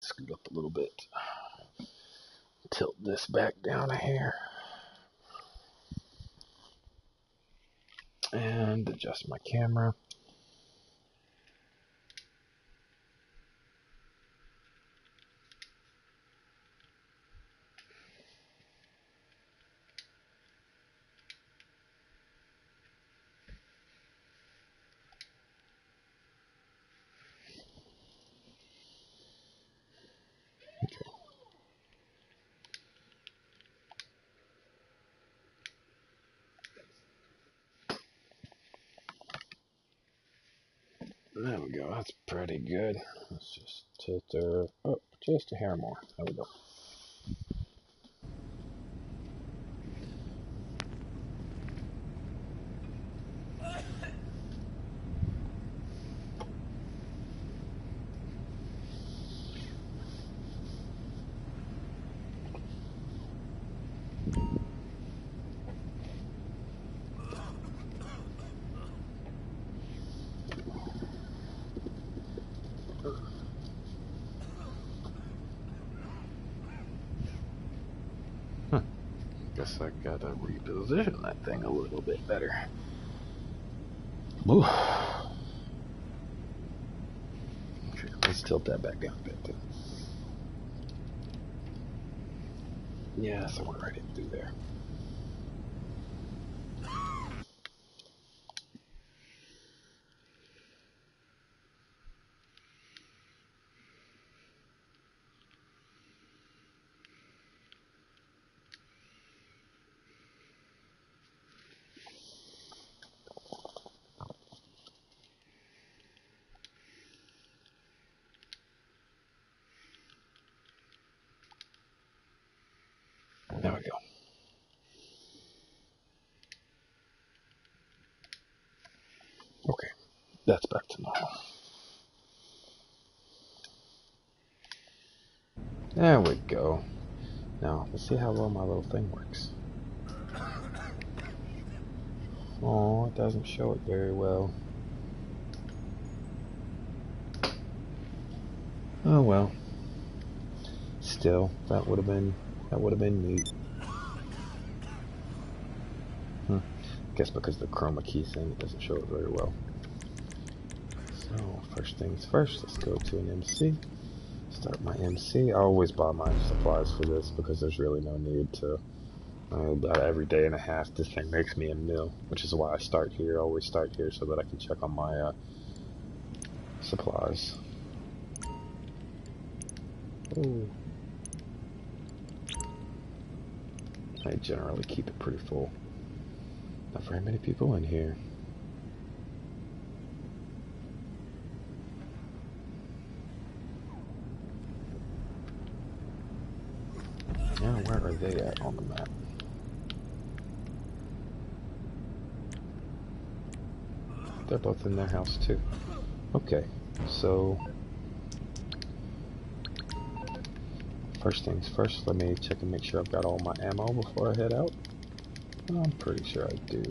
scoot up a little bit. Tilt this back down a hair. And adjust my camera. Okay. There we go. That's pretty good. Let's just tilt her up just a hair more. There we go. Guess I gotta reposition that thing a little bit better. Ooh. Okay, let's tilt that back down a bit too. Yeah, somewhere right in through there. There we go. Okay, that's back to normal. There we go. Now, let's see how well my little thing works. Oh, it doesn't show it very well. Oh well. Still, that would have been neat. Guess because the chroma key thing, it doesn't show it very well. So, first things first, let's go to an MC. Start my MC. I always buy my supplies for this because there's really no need to. About every day and a half, this thing makes me a meal, which is why I start here. I always start here so that I can check on my supplies. Ooh. I generally keep it pretty full. Not very many people in here. Now, where are they at on the map? They're both in their house too. Okay, so first things first, let me check and make sure I've got all my ammo before I head out. I'm pretty sure I do.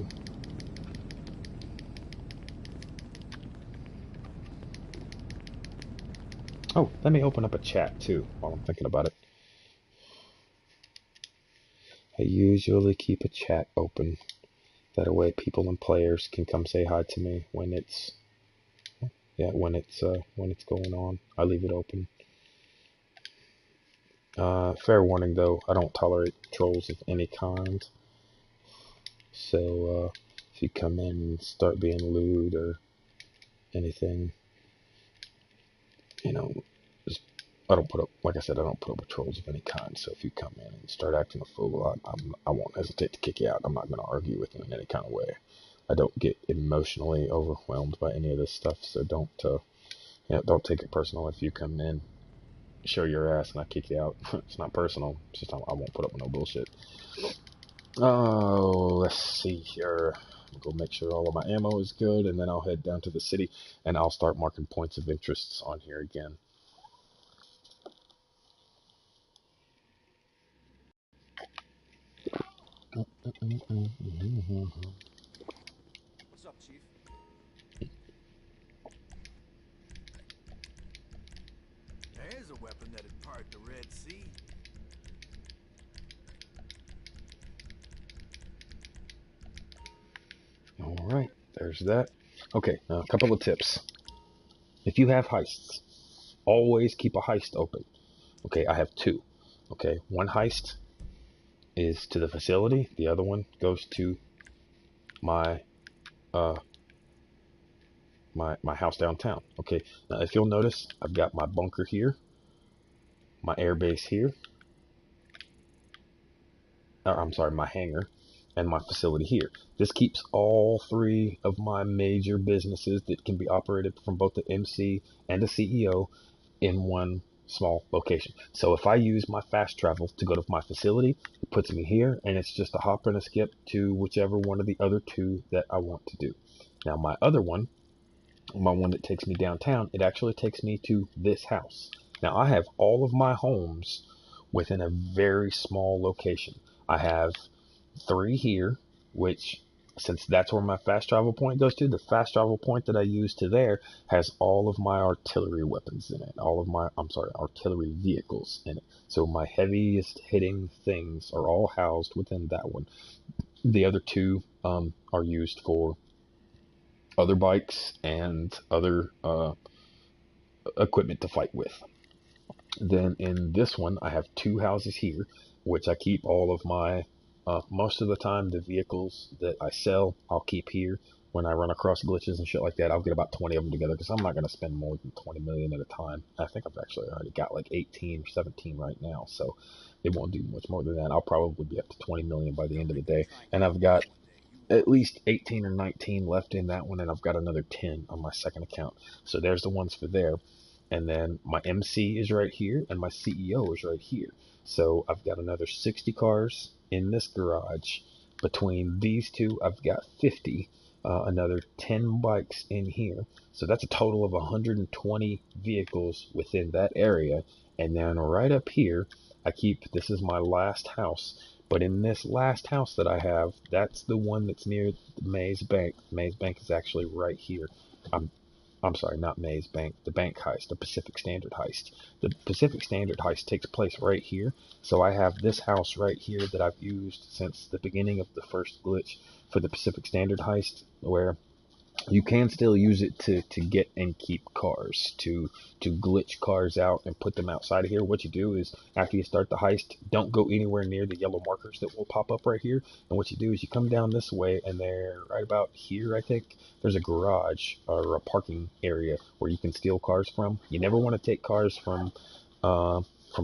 Oh, let me open up a chat too while I'm thinking about it. I usually keep a chat open. That way people and players can come say hi to me when it's when it's going on. I leave it open. Fair warning though, I don't tolerate trolls of any kind. So if you come in and start being lewd or anything, you know, just, I don't put up, like I said, I don't put up with trolls of any kind. So if you come in and start acting a fool, I won't hesitate to kick you out. I'm not going to argue with you in any kind of way. I don't get emotionally overwhelmed by any of this stuff. So don't take it personal if you come in, show your ass, and I kick you out. It's not personal. It's just I won't put up with no bullshit. Oh, let's see here. I'll go make sure all of my ammo is good, and then I'll head down to the city, and I'll start marking points of interest on here again. What's up, Chief? There's a weapon that'd there's that. Okay, now a couple of tips. If you have heists, always keep a heist open. Okay, I have two. Okay, one heist is to the facility. The other one goes to my uh my house downtown. Okay, now if you'll notice, I've got my bunker here, my air base here. I'm sorry, my hangar, and my facility here. This keeps all three of my major businesses that can be operated from both the MC and the CEO in one small location. So if I use my fast travel to go to my facility, it puts me here, and it's just a hop and a skip to whichever one of the other two that I want to do. Now my other one, my one that takes me downtown, it actually takes me to this house. Now I have all of my homes within a very small location. I have three here, which, since that's where my fast travel point goes to, the fast travel point that I use to there has all of my artillery weapons in it, all of my, artillery vehicles in it. So my heaviest hitting things are all housed within that one. The other two are used for other bikes and other equipment to fight with. Then in this one, I have two houses here, which I keep all of my, most of the time, the vehicles that I sell, I'll keep here. When I run across glitches and shit like that, I'll get about 20 of them together because I'm not going to spend more than 20 million at a time. I think I've actually already got like 18 or 17 right now, so it won't do much more than that. I'll probably be up to 20 million by the end of the day. And I've got at least 18 or 19 left in that one, and I've got another 10 on my second account. So there's the ones for there. And then my MC is right here, and my CEO is right here. So I've got another 60 cars in this garage. Between these two, I've got 50. Another 10 bikes in here. So that's a total of 120 vehicles within that area. And then right up here, I keep, this is my last house. But in this last house that I have, that's the one that's near the Maze Bank. Maze Bank is actually right here. I'm sorry, not Maze Bank, the bank heist, the Pacific Standard heist. The Pacific Standard heist takes place right here. So I have this house right here that I've used since the beginning of the first glitch for the Pacific Standard heist, where you can still use it to get and keep cars, to glitch cars out and put them outside of here. What you do is, after you start the heist, don't go anywhere near the yellow markers that will pop up right here. And what you do is you come down this way, and there, right about here, I think, there's a garage or a parking area where you can steal cars from. You never want to take cars from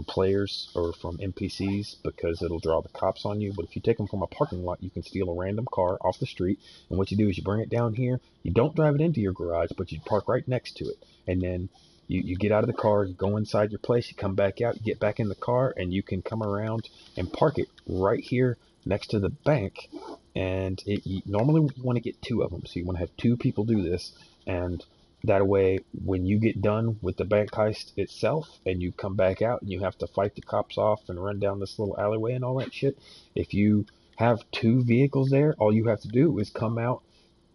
players or from NPCs because it'll draw the cops on you. But if you take them from a parking lot, you can steal a random car off the street. And what you do is you bring it down here. You don't drive it into your garage, but you park right next to it. And then you get out of the car, you go inside your place, you come back out, you get back in the car, and you can come around and park it right here next to the bank. And you normally want to get two of them. So you want to have two people do this. And that way, when you get done with the bank heist itself and you come back out and you have to fight the cops off and run down this little alleyway and all that shit, if you have two vehicles there, all you have to do is come out,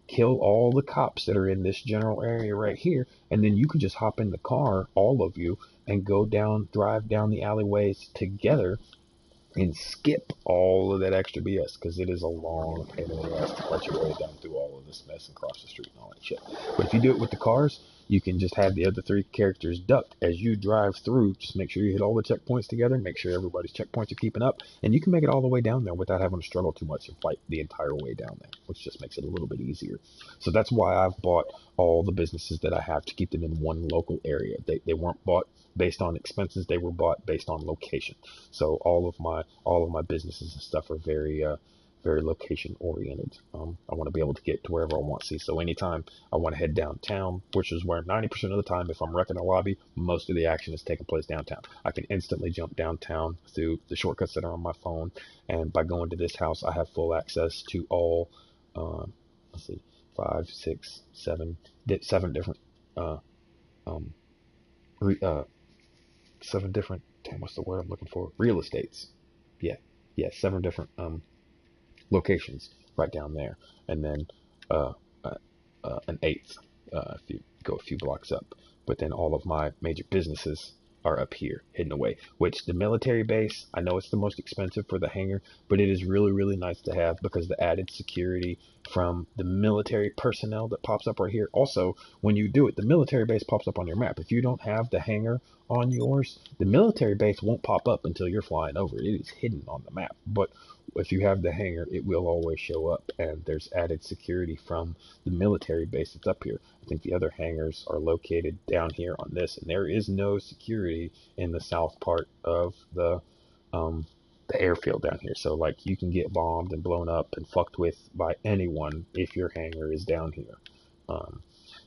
kill all the cops that are in this general area right here, and then you can just hop in the car, all of you, and go down, drive down the alleyways together and skip all of that extra BS, because it is a long pain in the ass to fight your way down through all of this mess and cross the street and all that shit. But if you do it with the cars, you can just have the other three characters duck as you drive through. Just make sure you hit all the checkpoints together, make sure everybody's checkpoints are keeping up, and you can make it all the way down there without having to struggle too much and fight the entire way down there, which just makes it a little bit easier. So that's why I've bought all the businesses that I have, to keep them in one local area. They weren't bought based on expenses, they were bought based on location. So all of my businesses and stuff are very location oriented. I want to be able to get to wherever I want to see. So anytime I want to head downtown, which is where 90% of the time, if I'm wrecking a lobby, most of the action is taking place downtown. I can instantly jump downtown through the shortcuts that are on my phone, and by going to this house, I have full access to all, let's see, 5, 6, 7 different, re, 7 different, damn, what's the word I'm looking for? Real estates. Yeah, 7 different locations right down there, and then an eighth if you go a few blocks up. But then all of my major businesses are up here, hidden away. Which the military base, I know it's the most expensive for the hangar, but it is really, really nice to have because the added security from the military personnel that pops up right here. Also, when you do it, the military base pops up on your map. If you don't have the hangar on yours, the military base won't pop up until you're flying over. It is hidden on the map. But if you have the hangar, it will always show up, and there's added security from the military base that's up here. I think the other hangars are located down here on this, and there is no security in the south part of the airfield down here. So like you can get bombed and blown up and fucked with by anyone if your hangar is down here.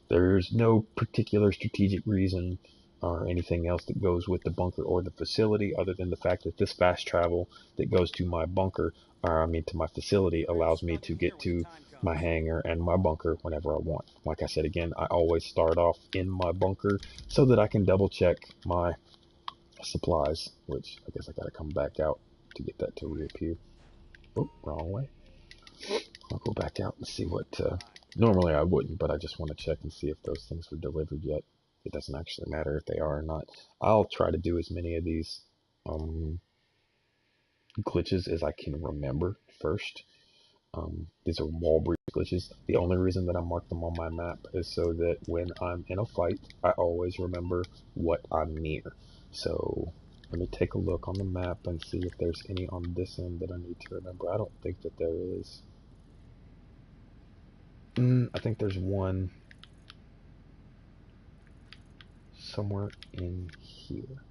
There's no particular strategic reason or anything else that goes with the bunker or the facility other than the fact that this fast travel that goes to my bunker, or I mean to my facility, allows me to get to my hangar and my bunker whenever I want. Like I said again, I always start off in my bunker so that I can double check my supplies, which I guess I gotta come back out to get that to reappear. Oh, wrong way. I'll go back out and see what, normally I wouldn't, but I just want to check and see if those things were delivered yet. It doesn't actually matter if they are or not. I'll try to do as many of these glitches as I can remember first. These are wall breach glitches. The only reason that I mark them on my map is so that when I'm in a fight, I always remember what I'm near. So let me take a look on the map and see if there's any on this end that I need to remember. I don't think that there is. I think there's one somewhere in here.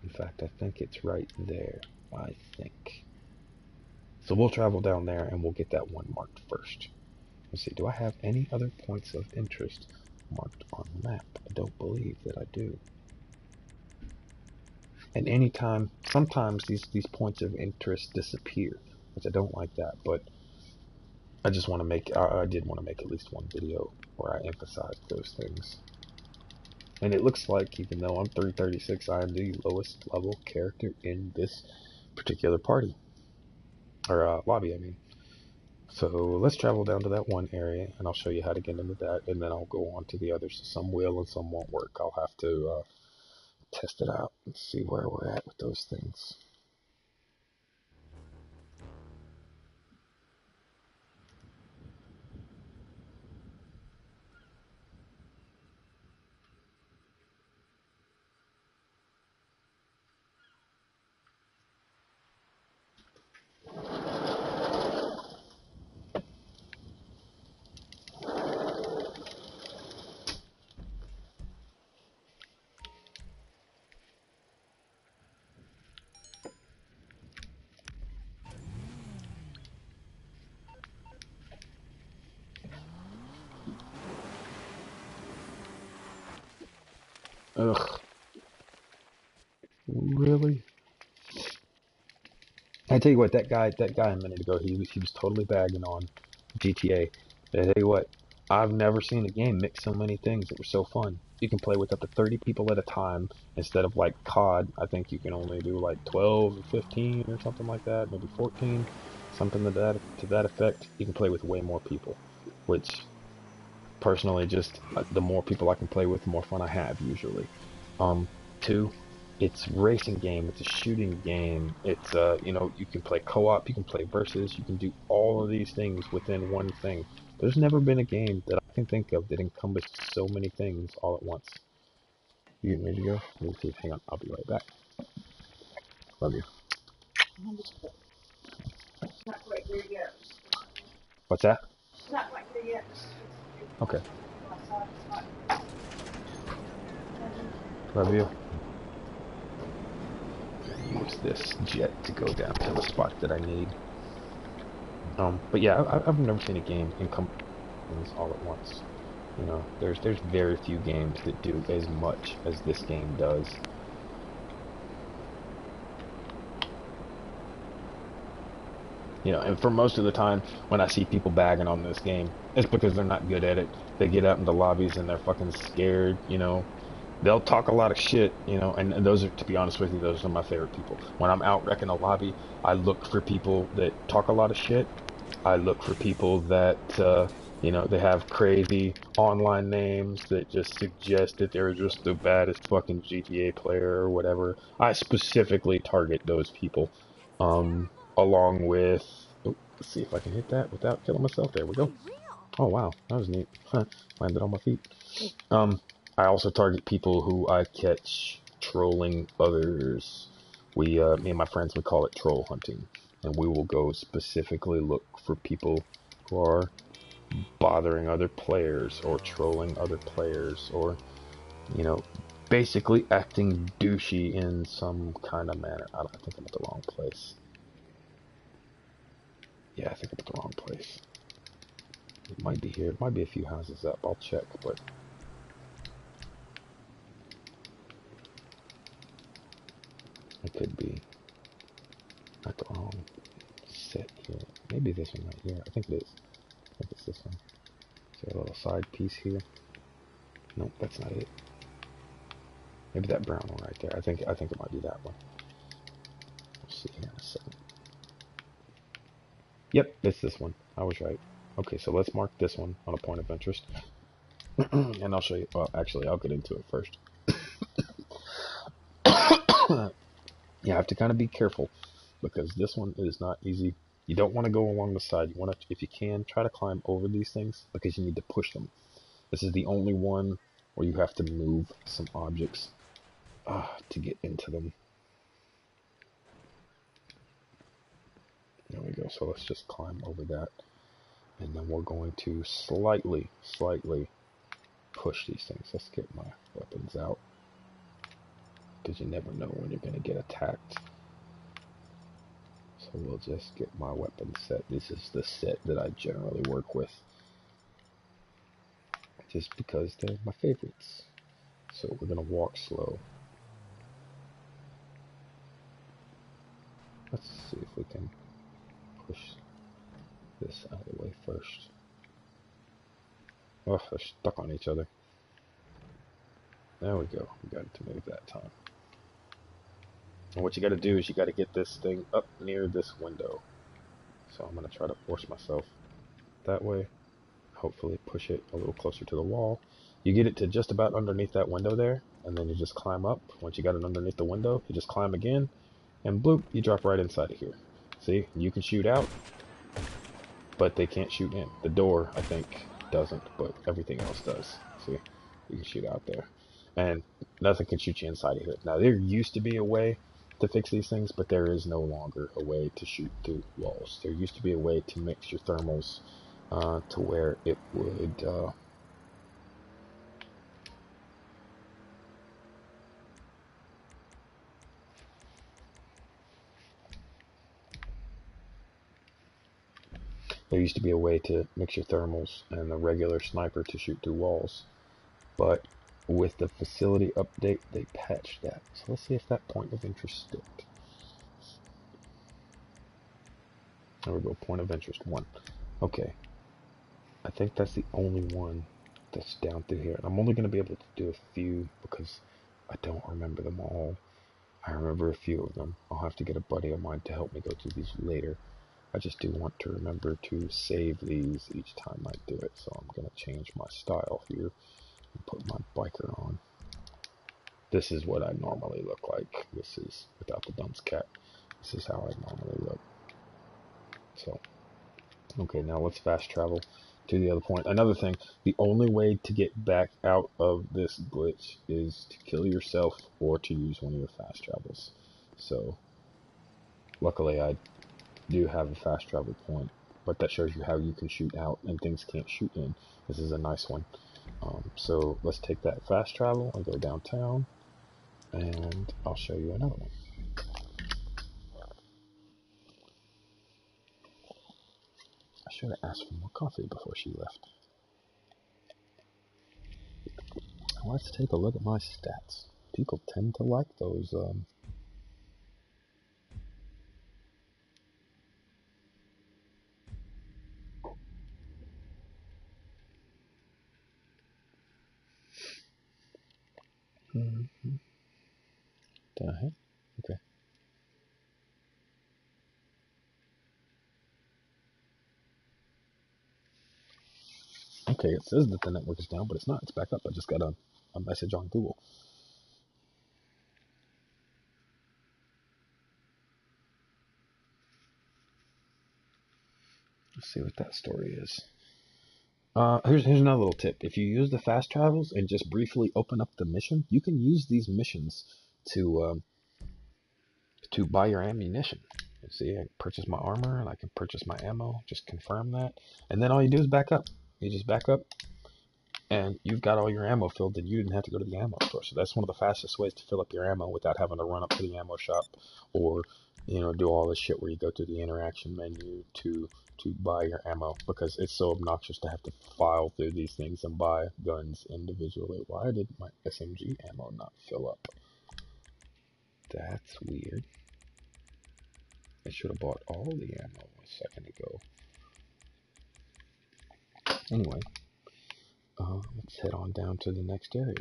In fact, I think it's right there. I think. So we'll travel down there and we'll get that one marked first. Let's see, do I have any other points of interest marked on the map? I don't believe that I do. And anytime, sometimes these points of interest disappear, which I don't like that, but I just want to make, I did want to make at least one video where I emphasize those things. And it looks like, even though I'm 336, I am the lowest level character in this particular party. Or lobby, I mean. So let's travel down to that one area, and I'll show you how to get into that, and then I'll go on to the others. Some will and some won't work. I'll have to test it out and see where we're at with those things. Ugh. Really? I tell you what, that guy a minute ago, he was totally bagging on GTA. I tell you what, I've never seen a game mix so many things that were so fun. You can play with up to 30 people at a time instead of like COD. I think you can only do like 12 or 15 or something like that, maybe 14, something to that effect. You can play with way more people, which personally, just the more people I can play with, the more fun I have usually. Two, it's racing game, it's a shooting game, it's you know, you can play co-op, you can play versus, you can do all of these things within one thing. There's never been a game that I can think of that encompassed so many things all at once. You ready to go? Let me see. Hang on, I'll be right back. Love you. What's that? Okay. Love you. Use this jet to go down to the spot that I need. But yeah, I've never seen a game encompass things all at once. You know, there's very few games that do as much as this game does. You know, and for most of the time, when I see people bagging on this game, it's because they're not good at it. They get out into lobbies and they're fucking scared, you know. They'll talk a lot of shit, you know, and those are, to be honest with you, those are my favorite people. When I'm out wrecking a lobby, I look for people that talk a lot of shit. I look for people that You know, they have crazy online names that just suggest that they're just the baddest fucking GTA player or whatever. I specifically target those people. Along with, oh, let's see if I can hit that without killing myself. There we go. Oh wow, that was neat. Huh, landed on my feet. Um, I also target people who I catch trolling others. Me and my friends, we call it troll hunting, and we will go specifically look for people who are bothering other players or trolling other players or, you know, basically acting douchey in some kind of manner. I think I'm at the wrong place. Yeah, I think I'm at the wrong place. It might be here. It might be a few houses up. I'll check, but it could be at the wrong set here. Maybe this one right here. I think it is. I think it's this one. Is there a little side piece here? Nope, that's not it. Maybe that brown one right there. I think it might be that one. We'll see here in a second. Yep, it's this one. I was right. Okay, so let's mark this one on a point of interest. And I'll show you. Well, actually, I'll get into it first. You have to kind of be careful because this one is not easy. You don't want to go along the side. You want to, if you can, try to climb over these things because you need to push them. This is the only one where you have to move some objects to get into them. There we go. So let's just climb over that. And then we're going to slightly push these things. Let's get my weapons out. Because you never know when you're going to get attacked. So we'll just get my weapon set. This is the set that I generally work with. Just because they're my favorites. So we're going to walk slow. Let's see if we can push this out of the way first. Oh, they're stuck on each other. There we go. We got it to move that time. And what you got to do is you got to get this thing up near this window. So I'm going to try to force myself that way. Hopefully push it a little closer to the wall. You get it to just about underneath that window there, and then you just climb up. Once you got it underneath the window, you just climb again, and bloop, you drop right inside of here. See, you can shoot out, but they can't shoot in. The door, I think, doesn't, but everything else does. See, you can shoot out there. And nothing can shoot you inside of here. Now, there used to be a way to fix these things, but there is no longer a way to shoot through walls. There used to be a way to mix your thermals to where it would there used to be a way to mix your thermals and a regular sniper to shoot through walls, but with the facility update they patched that. So let's see if that point of interest sticked. There we go, point of interest 1. Okay, I think that's the only one that's down through here. And I'm only going to be able to do a few because I don't remember them all. I remember a few of them. I'll have to get a buddy of mine to help me go through these later. I just do want to remember to save these each time I do it. So I'm going to change my style here and put my biker on. This is what I normally look like. This is without the dunce cap. This is how I normally look. So, okay, now let's fast travel to the other point. Another thing, the only way to get back out of this glitch is to kill yourself or to use one of your fast travels. So, luckily I do have a fast travel point, but that shows you how you can shoot out and things can't shoot in. This is a nice one. So let's take that fast travel and go downtown, and I'll show you another one. I should have asked for more coffee before she left. Let's take a look at my stats. People tend to like those. The heck? Okay. Okay, it says that the network is down, but it's not. It's back up. I just got a message on Google. Let's see what that story is. Here's another little tip. If you use the fast travels and just briefly open up the mission, you can use these missions to buy your ammunition. See, I can purchase my armor and I can purchase my ammo. Just confirm that, and then all you do is back up. You just back up, and you've got all your ammo filled, and you didn't have to go to the ammo store. So that's one of the fastest ways to fill up your ammo without having to run up to the ammo shop, or do all this shit where you go through the interaction menu to buy your ammo, because it's so obnoxious to have to file through these things and buy guns individually. Why did my SMG ammo not fill up? That's weird. I should have bought all the ammo a second ago. Anyway, let's head on down to the next area.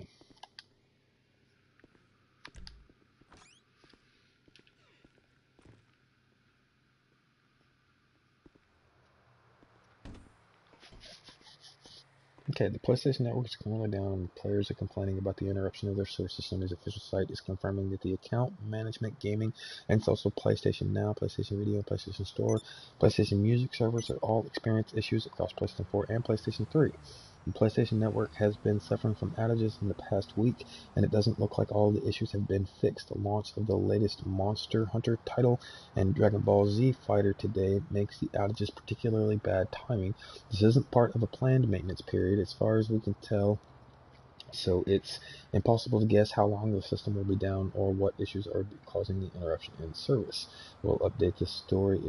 Okay, the PlayStation Network is currently down and players are complaining about the interruption of their services. Sony's official site is confirming that the account management, gaming, and it's also PlayStation Now, PlayStation Video, PlayStation Store, PlayStation Music servers are all experiencing issues across PlayStation 4 and PlayStation 3. The PlayStation Network has been suffering from outages in the past week, and it doesn't look like all the issues have been fixed. The launch of the latest Monster Hunter title and Dragon Ball Z Fighter today makes the outages particularly bad timing. This isn't part of a planned maintenance period as far as we can tell, so it's impossible to guess how long the system will be down or what issues are causing the interruption in service. We'll update this story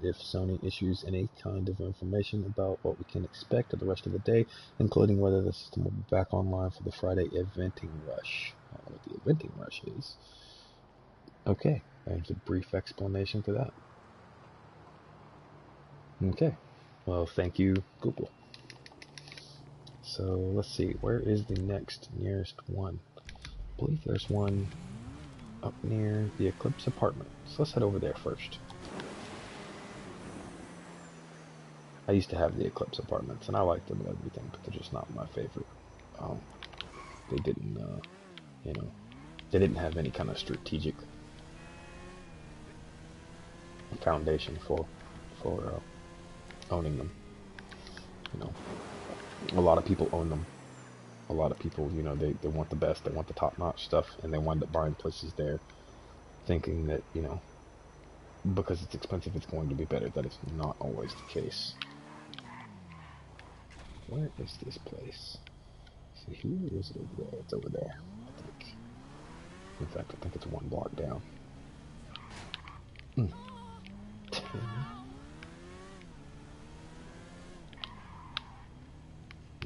if Sony issues any kind of information about what we can expect of the rest of the day, including whether the system will be back online for the Friday eventing rush. I don't know what the eventing rush is. Okay, there's a brief explanation for that. Okay, well, thank you, Google. So let's see, where is the nearest one? I believe there's one up near the Eclipse apartment. So let's head over there first. I used to have the Eclipse apartments and I liked them and everything, but they're just not my favorite. They didn't, they didn't have any kind of strategic foundation for owning them. A lot of people own them. A lot of people, they want the best, they want the top-notch stuff, and they wind up buying places there thinking that, because it's expensive, it's going to be better. That is not always the case. Where is this place? See, who is it over there? It's over there, I think. In fact, I think it's one block down.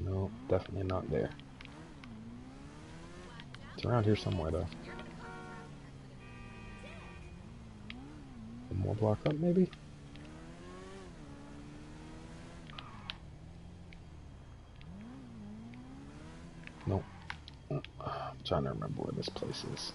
No, definitely not there. It's around here somewhere, though. One more block up, maybe? Nope. I'm trying to remember where this place is.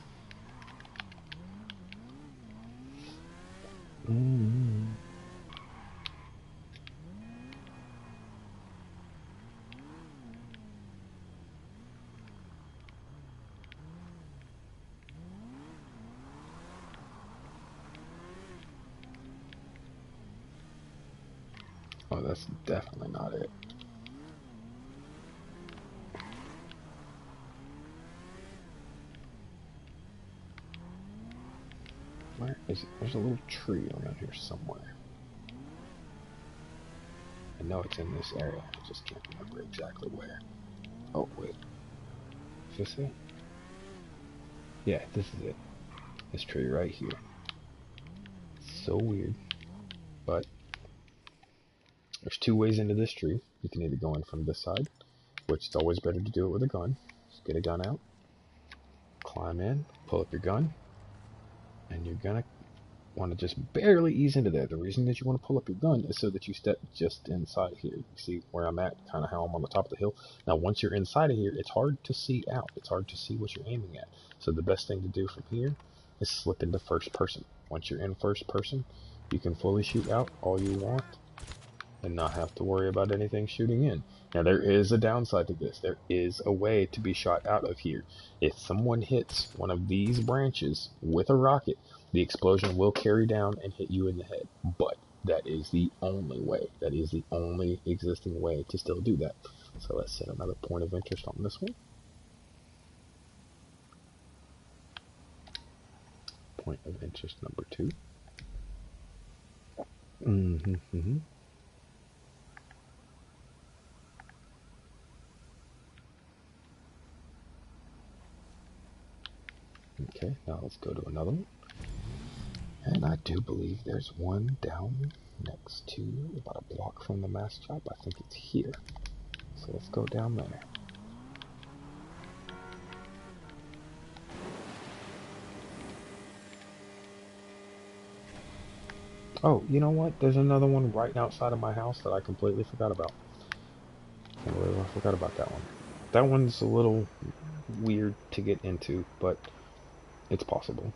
Oh, that's definitely not it. Where is it? There's a little tree around here somewhere. I know it's in this area. I just can't remember exactly where. Oh, wait. Is this it? Yeah, this is it. This tree right here. So weird. But there's two ways into this tree. You can either go in from this side, which it's always better to do it with a gun. Just get a gun out, climb in, pull up your gun, and you're gonna want to just barely ease into there. The reason that you want to pull up your gun is so that you step just inside here. You see where I'm at, kind of how I'm on the top of the hill. Now, once you're inside of here, it's hard to see out. It's hard to see what you're aiming at. So the best thing to do from here is slip into first person. Once you're in first person, you can fully shoot out all you want and not have to worry about anything shooting in. Now there is a downside to this. There is a way to be shot out of here. If someone hits one of these branches with a rocket, the explosion will carry down and hit you in the head. But that is the only way. That is the only existing way to still do that. So let's set another point of interest on this one. Point of interest number 2. Okay, now let's go to another one. And I do believe there's one down next to, about a block from the mask shop. I think it's here. So let's go down there. Oh, you know what? There's another one right outside of my house that I completely forgot about. Can't believe I forgot about that one. That one's a little weird to get into, but it's possible.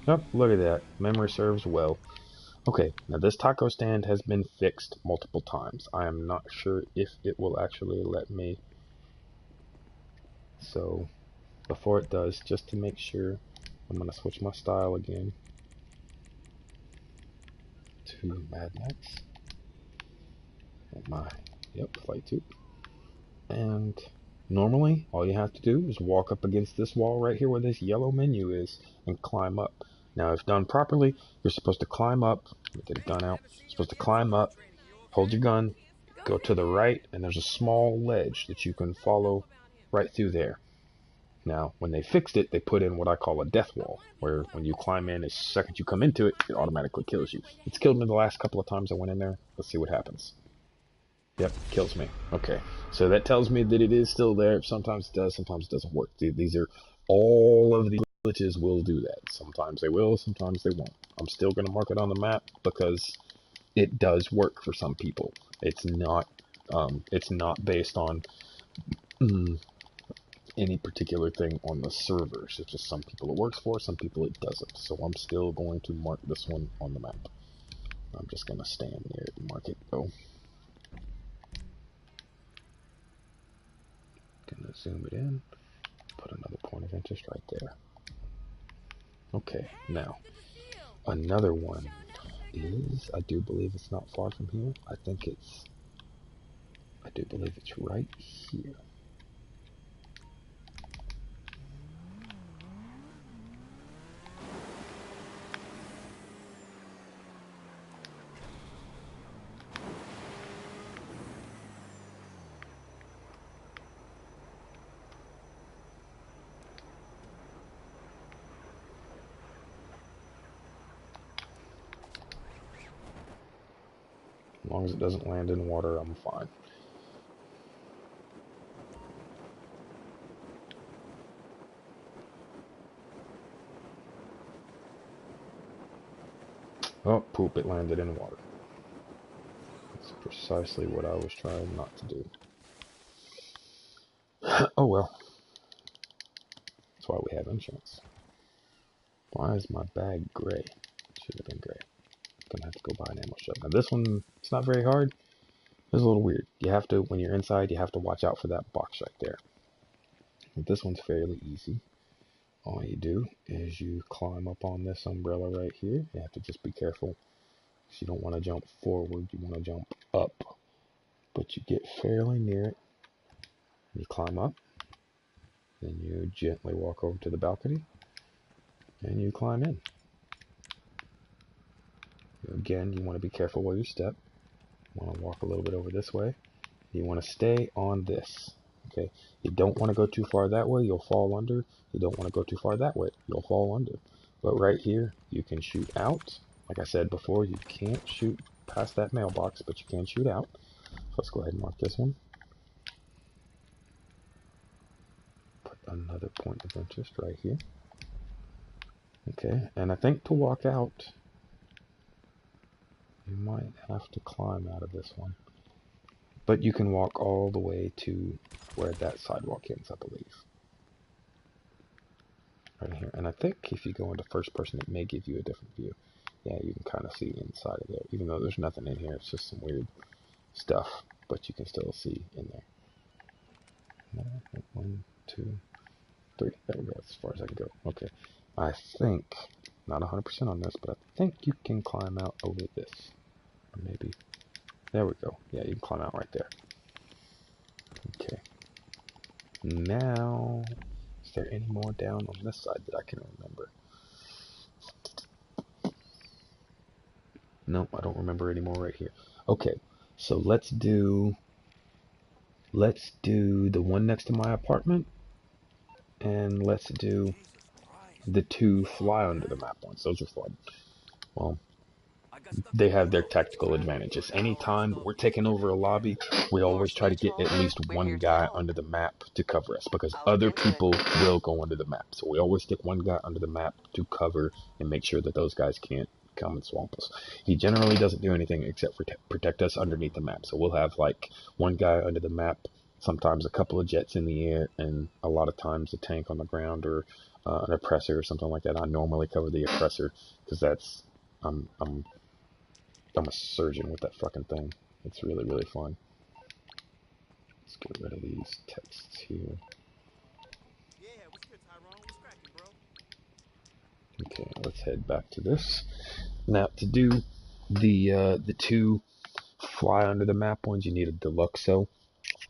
Oh, look at that. Memory serves well. Okay, now this taco stand has been fixed multiple times. I am not sure if it will actually let me. So, before it does, just to make sure, I'm going to switch my style again to Mad Max. Flight 2. And normally, all you have to do is walk up against this wall right here where this yellow menu is and climb up. Now, if done properly, you're supposed to climb up. Let me get a gun out. You're supposed to climb up, hold your gun, go to the right, and there's a small ledge that you can follow right through there. Now, when they fixed it, they put in what I call a death wall, where when you climb in, as second you come into it, it automatically kills you. It's killed me the last couple of times I went in there. Let's see what happens. Yep, kills me. Okay, so that tells me that it is still there. Sometimes it does, sometimes it doesn't work. These are, all of the glitches will do that. Sometimes they will, sometimes they won't. I'm still going to mark it on the map because it does work for some people. It's not based on any particular thing on the servers. It's just some people it works for, some people it doesn't. So I'm still going to mark this one on the map. I'm just going to stand near it and mark it. Go. Gonna zoom it in, put another point of interest right there. Okay, now another one is, I do believe it's not far from here. I do believe it's right here. As long as it doesn't land in water, I'm fine. Oh, poop, it landed in water. That's precisely what I was trying not to do. Oh well. That's why we have insurance. Why is my bag gray? Should have been gray. Gonna have to go buy an ammo shell. Now this one, it's not very hard. It's a little weird. You have to, when you're inside, you have to watch out for that box right there. But this one's fairly easy. All you do is you climb up on this umbrella right here. You have to just be careful. You don't want to jump forward, you want to jump up. But you get fairly near it. You climb up. Then you gently walk over to the balcony. And you climb in. Again, you want to be careful where you step. You want to walk a little bit over this way. You want to stay on this. Okay, you don't want to go too far that way, you'll fall under. You don't want to go too far that way, you'll fall under. But right here, you can shoot out. Like I said before, you can't shoot past that mailbox, but you can shoot out. So let's go ahead and mark this one. Put another point of interest right here. Okay, and I think to walk out, you might have to climb out of this one. But you can walk all the way to where that sidewalk ends, I believe. Right here. And I think if you go into first person, it may give you a different view. Yeah, you can kind of see inside of there. Even though there's nothing in here, it's just some weird stuff. But you can still see in there. 1, 2, 3. There we go. As far as I can go. Okay. I think, not 100% on this, but I think you can climb out over this. Or maybe. There we go. Yeah, you can climb out right there. Okay. Now, is there any more down on this side that I can remember? No, I don't remember any more right here. Okay, so let's do the one next to my apartment, and let's do the 2 fly under the map ones. Those are fun. Well, they have their tactical advantages. Anytime we're taking over a lobby, we always try to get at least one guy under the map to cover us, because other people will go under the map. So we always stick one guy under the map to cover and make sure that those guys can't come and swamp us. He generally doesn't do anything except for protect us underneath the map. So we'll have like one guy under the map, sometimes a couple of jets in the air, and a lot of times a tank on the ground, or an oppressor or something like that. I normally cover the oppressor because that's I'm a surgeon with that fucking thing. It's really, really fun. Let's get rid of these texts here. Yeah, what's good, Tyrone? What's cracking, bro? Okay, let's head back to this. Now, to do the 2 fly under the map ones, you need a Deluxo,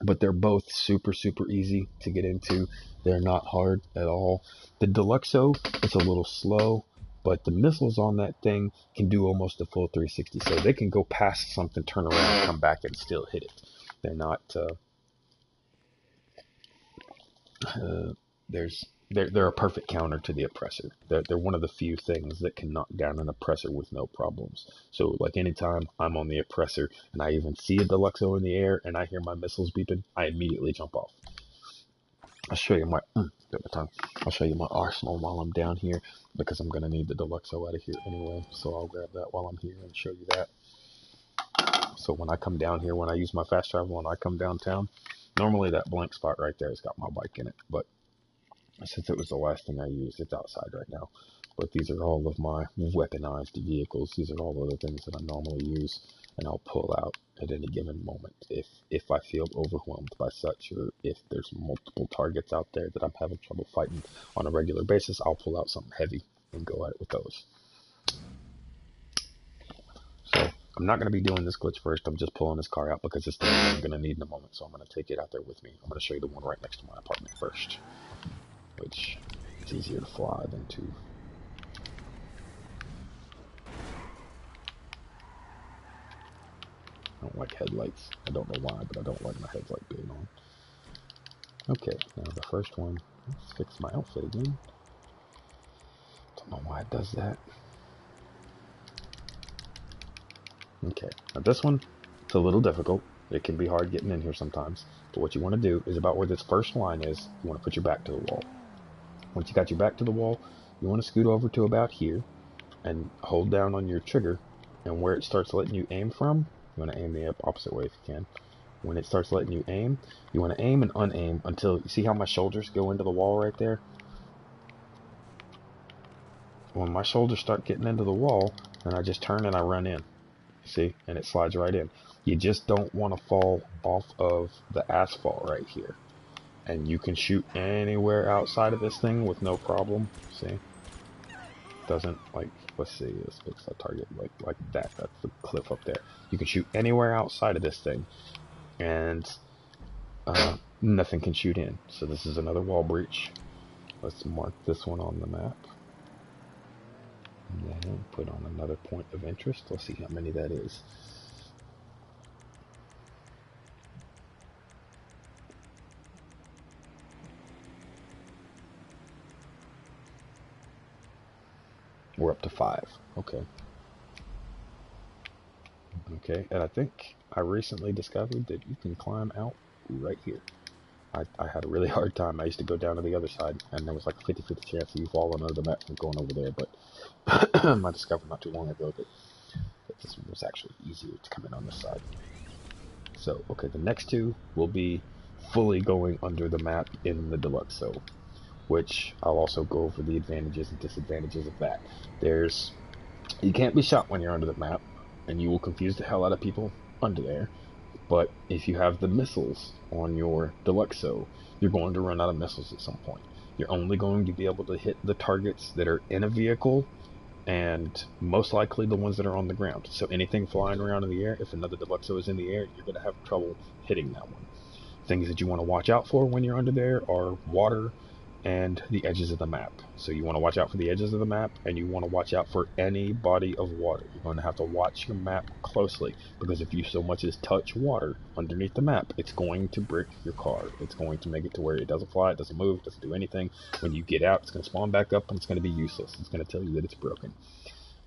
but they're both super, super easy to get into. They're not hard at all. The Deluxo is a little slow, but the missiles on that thing can do almost a full 360. So they can go past something, turn around, come back, and still hit it. They're not. They're a perfect counter to the oppressor. They're one of the few things that can knock down an oppressor with no problems. So like anytime I'm on the oppressor and I even see a Deluxo in the air and I hear my missiles beeping, I immediately jump off. I'll show you my I'll show you my arsenal while I'm down here, because I'm gonna need the Deluxo out of here anyway. So I'll grab that while I'm here and show you that. So when I come down here, when I use my fast travel and I come downtown, normally that blank spot right there has got my bike in it, but since it was the last thing I used, it's outside right now. But these are all of my weaponized vehicles. These are all of the things that I normally use, and I'll pull out at any given moment if I feel overwhelmed by such, or if there's multiple targets out there that I'm having trouble fighting on a regular basis. I'll pull out something heavy and go at it with those. So I'm not going to be doing this glitch first. I'm just pulling this car out because this thing I'm going to need in a moment. So I'm going to take it out there with me. I'm going to show you the one right next to my apartment first, which it's easier to fly than to. I don't like headlights. I don't know why, but I don't like my headlight being on. Okay, now the first one. Let's fix my outfit again. Don't know why it does that. Okay, now this one, it's a little difficult. It can be hard getting in here sometimes. But what you want to do is about where this first line is, you want to put your back to the wall. Once you got your back to the wall, you want to scoot over to about here and hold down on your trigger, and where it starts letting you aim from, you want to aim the opposite way if you can. When it starts letting you aim, you want to aim and unaim until you see how my shoulders go into the wall right there. When my shoulders start getting into the wall, then I just turn and I run in. See, and it slides right in. You just don't want to fall off of the asphalt right here. And you can shoot anywhere outside of this thing with no problem. See, doesn't like. Let's see. Let's fix that target like that. That's the cliff up there. You can shoot anywhere outside of this thing, and nothing can shoot in. So this is another wall breach. Let's mark this one on the map. And then put on another point of interest. Let's see how many that is. We're up to 5. Okay. Okay, and I think I recently discovered that you can climb out right here. I had a really hard time. I used to go down to the other side, and there was like a 50-50 chance of you falling under the map from going over there, but I discovered not too long ago that this one was actually easier to come in on this side. So, okay, the next two will be fully going under the map in the Deluxo, which I'll also go over the advantages and disadvantages of that. You can't be shot when you're under the map, and you will confuse the hell out of people under there. But if you have the missiles on your Deluxo, you're going to run out of missiles at some point. You're only going to be able to hit the targets that are in a vehicle, and most likely the ones that are on the ground. So anything flying around in the air, if another Deluxo is in the air, you're going to have trouble hitting that one. Things that you want to watch out for when you're under there are water and the edges of the map. So you want to watch out for the edges of the map, and you want to watch out for any body of water. You're going to have to watch your map closely, because if you so much as touch water underneath the map, it's going to brick your car. It's going to make it to where it doesn't fly, it doesn't move, it doesn't do anything. When you get out, it's going to spawn back up, and it's going to be useless. It's going to tell you that it's broken.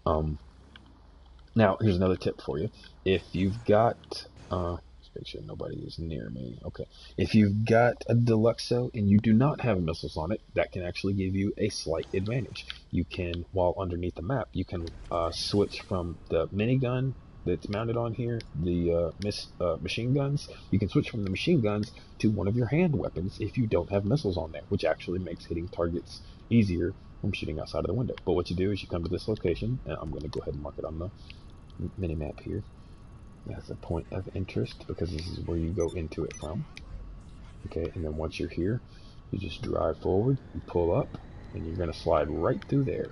Now, here's another tip for you. If you've got, let's make sure nobody is near me. Okay. If you've got a Deluxo and you do not have missiles on it, that can actually give you a slight advantage. You can, while underneath the map, you can switch from the minigun that's mounted on here, the machine guns. You can switch from the machine guns to one of your hand weapons if you don't have missiles on there, which actually makes hitting targets easier from shooting outside of the window. But what you do is you come to this location, and I'm going to go ahead and mark it on the minimap here. That's a point of interest because this is where you go into it from. Okay, and then once you're here, you just drive forward, you pull up, and you're going to slide right through there.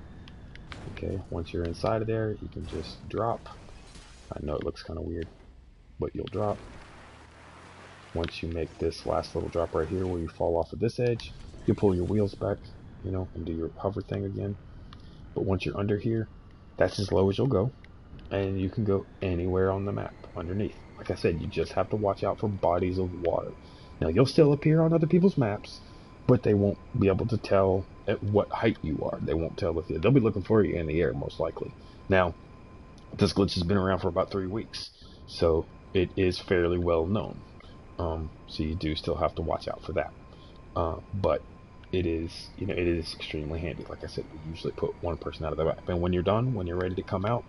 Okay, once you're inside of there, you can just drop. I know it looks kind of weird, but you'll drop. Once you make this last little drop right here where you fall off of this edge, you pull your wheels back, and do your hover thing again. But once you're under here, that's as low as you'll go. And you can go anywhere on the map underneath. Like I said, you just have to watch out for bodies of water. Now, you'll still appear on other people's maps, but they won't be able to tell at what height you are. They won't tell if they'll be looking for you in the air, most likely. Now, this glitch has been around for about 3 weeks, so it is fairly well known. So you do still have to watch out for that. But it is extremely handy. Like I said, we usually put one person out of the map. And when you're done, when you're ready to come out,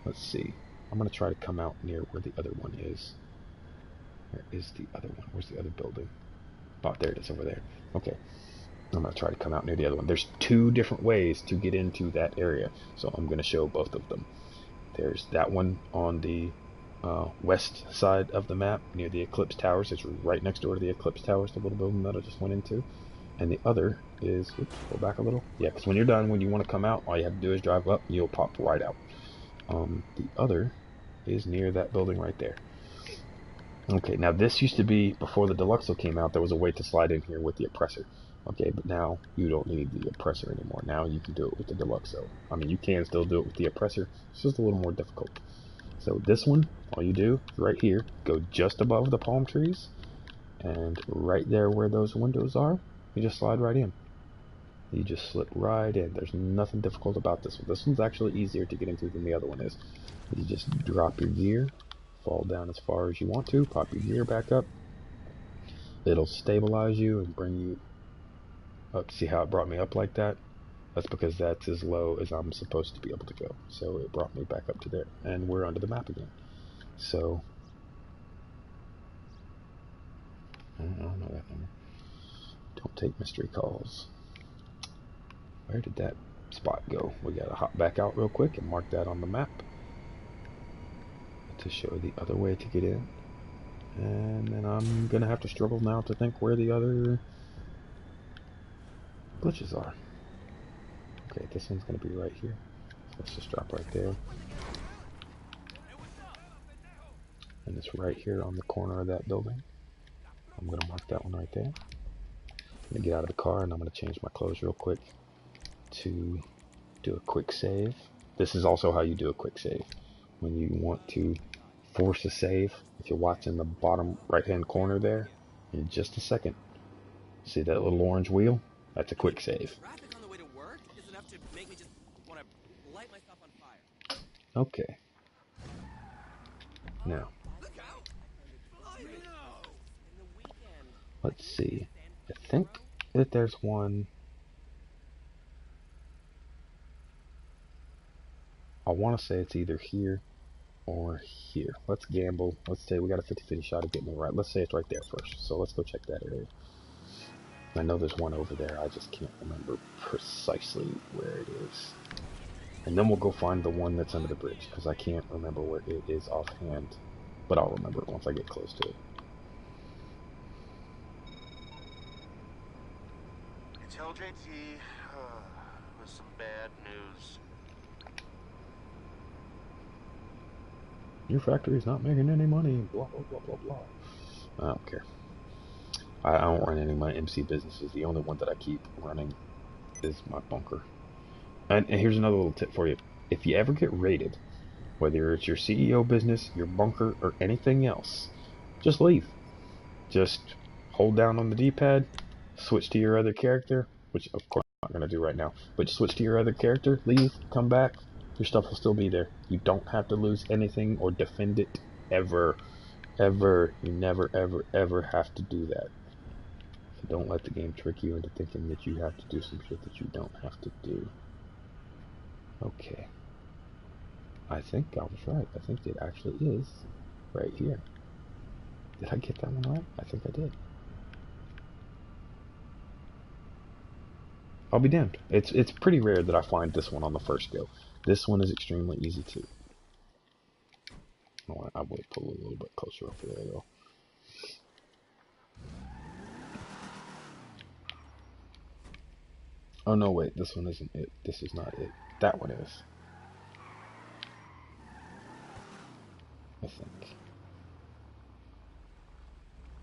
let's see. I'm going to try to come out near where the other one is. Where is the other one? Where's the other building? Oh, there it is over there. Okay. I'm going to try to come out near the other one. There's 2 different ways to get into that area, so I'm going to show both of them. There's that one on the west side of the map near the Eclipse Towers. It's right next door to the Eclipse Towers, the little building that I just went into. And the other is, oops, go back a little. Yeah, because when you're done, when you want to come out, all you have to do is drive up and you'll pop right out. The other is near that building right there. Okay, now this used to be, before the Deluxo came out, there was a way to slide in here with the oppressor. Okay, but now you don't need the oppressor anymore. Now you can do it with the Deluxo. I mean, you can still do it with the oppressor. It's just a little more difficult. So this one, all you do, right here, go just above the palm trees, and right there where those windows are, you just slide right in. You just slip right in. There's nothing difficult about this one. This one's actually easier to get into than the other one is. You just drop your gear, fall down as far as you want to, pop your gear back up. It'll stabilize you and bring you up. See how it brought me up like that? That's because that's as low as I'm supposed to be able to go. So it brought me back up to there. And we're under the map again. So, I don't know that number. Don't take mystery calls. Where did that spot go? We gotta hop back out real quick and mark that on the map to show the other way to get in. And then I'm gonna have to struggle now to think where the other glitches are. Okay, this one's gonna be right here. So let's just drop right there. And it's right here on the corner of that building. I'm gonna mark that one right there. I'm gonna get out of the car and I'm gonna change my clothes real quick to do a quick save. This is also how you do a quick save. When you want to force a save, if you're watching the bottom right hand corner there, in just a second, see that little orange wheel? That's a quick save. Traffic on the way to work is enough to make me just want to light myself on fire. Okay. Now, Let's see. I think that there's one. I want to say it's either here or here. Let's gamble. Let's say we got a 50-50 shot of getting it right. Let's say it's right there first. So let's go check that area. I know there's one over there. I just can't remember precisely where it is. And then we'll go find the one that's under the bridge, because I can't remember where it is offhand. But I'll remember it once I get close to it. It's LJT with some bad news. Your factory's not making any money. Blah, blah, blah, blah, blah. I don't care. I don't run any of my MC businesses. The only one that I keep running is my bunker. And here's another little tip for you. If you ever get raided, whether it's your CEO business, your bunker, or anything else, just leave. Just hold down on the D-pad, switch to your other character, which of course I'm not going to do right now, but switch to your other character, leave, come back, your stuff will still be there. You don't have to lose anything or defend it ever. Ever. You never, ever, ever have to do that. So don't let the game trick you into thinking that you have to do some shit that you don't have to do. Okay. I think I was right. I think it actually is right here. Did I get that one right? I think I did. I'll be damned. It's pretty rare that I find this one on the first go. This one is extremely easy too. I will pull a little bit closer over there though. Oh no, wait, this one isn't it. This is not it. That one is. I think.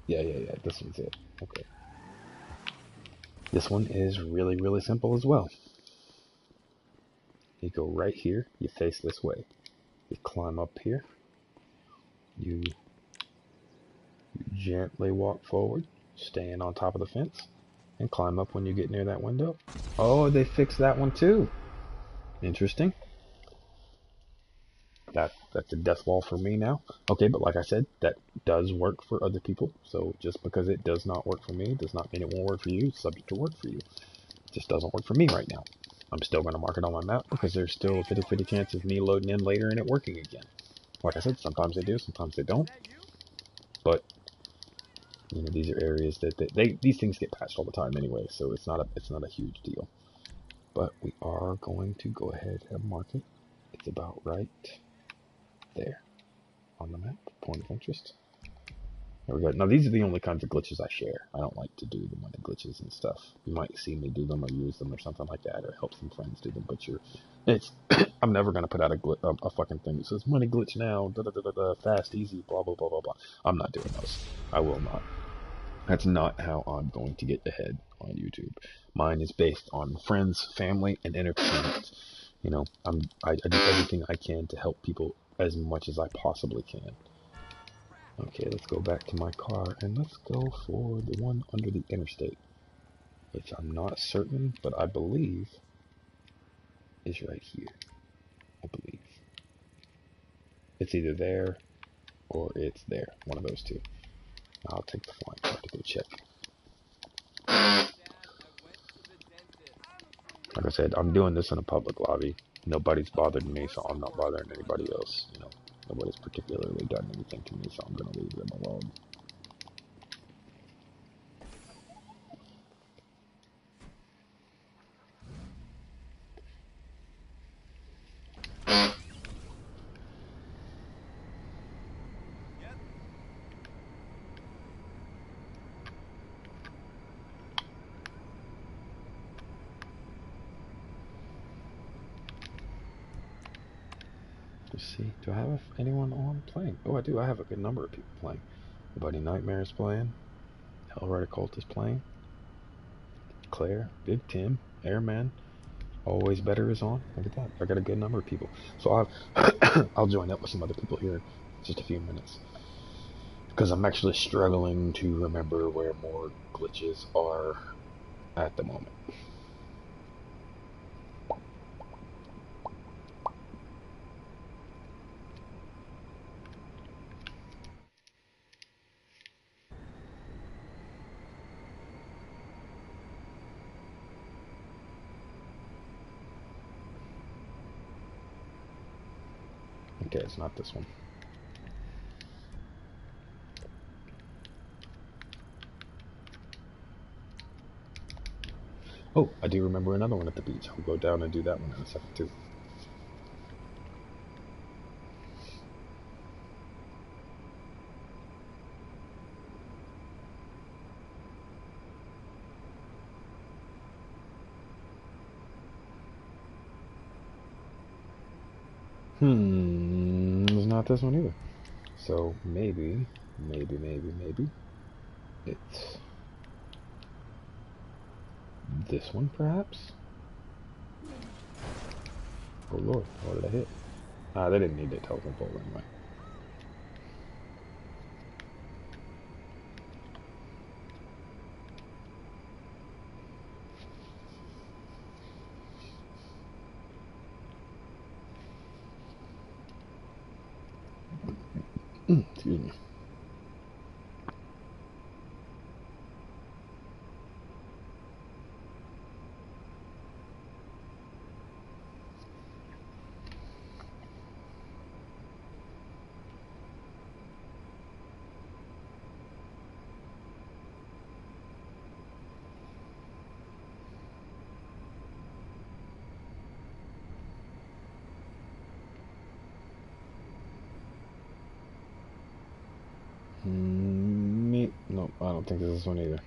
Yeah, this one's it. Okay. This one is really, really simple as well. You go right here, you face this way. You climb up here. You gently walk forward, staying on top of the fence, and climb up when you get near that window. Oh, they fixed that one too. Interesting. That's a death wall for me now. Okay, but like I said, that does work for other people. So just because it does not work for me does not mean it won't work for you. It's subject to work for you. It just doesn't work for me right now. I'm still going to mark it on my map because there's still a 50-50 chance of me loading in later and it working again. Like I said, sometimes they do, sometimes they don't. But you know, these are areas that these things get patched all the time anyway, so it's not a huge deal. But we are going to go ahead and mark it. It's about right there on the map, point of interest. There we go. Now these are the only kinds of glitches I share. I don't like to do the money glitches and stuff. You might see me do them or use them or something like that, or help some friends do them. But it's I'm never gonna put out a fucking thing that says money glitch now, da da da da da, fast, easy, blah blah blah blah blah. I'm not doing those. I will not. That's not how I'm going to get ahead on YouTube. Mine is based on friends, family, and entertainment. You know, I do everything I can to help people as much as I possibly can. Okay, let's go back to my car and let's go for the one under the interstate, which I'm not certain, but I believe is right here. I believe. It's either there or it's there. One of those two. I'll take the flying car to go check. Like I said, I'm doing this in a public lobby. Nobody's bothered me, so I'm not bothering anybody else. You know, nobody's particularly done anything to me, so I'm gonna leave them alone. Let's see, do I have anyone on playing? Oh, I do. I have a good number of people playing. My buddy Nightmare is playing. Hellrider Cult is playing. Claire, Big Tim, Airman, Always Better is on. Look at that. I got a good number of people. So I'll join up with some other people here in just a few minutes. Because I'm actually struggling to remember where more glitches are at the moment. Okay, it's not this one. Oh, I do remember another one at the beach. I'll go down and do that one in a second too. It's not this one either. So maybe it's this one perhaps? Oh lord, what did I hit? Ah, they didn't need that telephone pole anyway. Excuse me. No, I don't think this is one either.